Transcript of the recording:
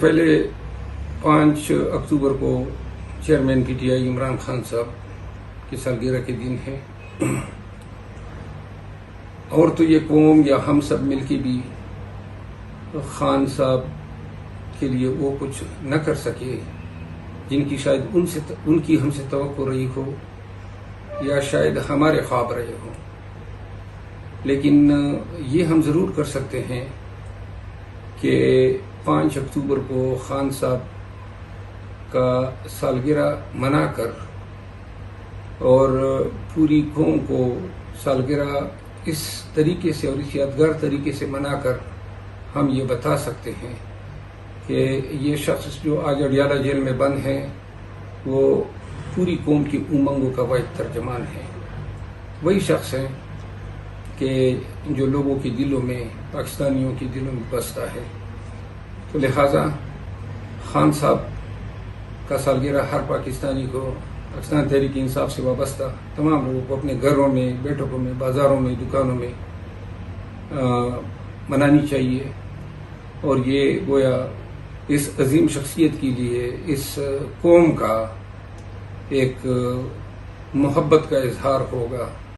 پہلے 5 اکتوبر کو chairman P T I Imran Khan صاحب کی سالگرہ کے دن ہے، اور تو یہ قوم یا ہم سب مل کے بھی خان صاحب کے لیے وہ کچھ نہ کر سکے جن کی شاید ان کی ہم سے توقع رہی ہو یا شاید ہمارے خواب رہے ہوں، لیکن یہ ہم ضرور کر سکتے ہیں کہ 5 اکتوبر کو خان صاحب کا سالگرہ منا کر اور پوری قوم کو سالگرہ اس طریقے سے اور اس یادگار طریقے سے منا کر ہم یہ بتا سکتے ہیں کہ یہ شخص جو آج اڈیالہ جیل میں بند ہے وہ پوری قوم کی امنگوں کا واحد ترجمان ہے، وہی شخص ہے کہ جو لوگوں کے دلوں میں، پاکستانیوں کے دلوں میں بستا ہے۔ تو لہٰذا خان صاحب کا سالگرہ ہر پاکستانی کو، پاکستان تحریک انصاف سے وابستہ تمام لوگوں کو اپنے گھروں میں، بیٹھکوں میں، بازاروں میں، دکانوں میں منانی چاہیے، اور یہ گویا اس عظیم شخصیت کے لیے اس قوم کا ایک محبت کا اظہار ہوگا۔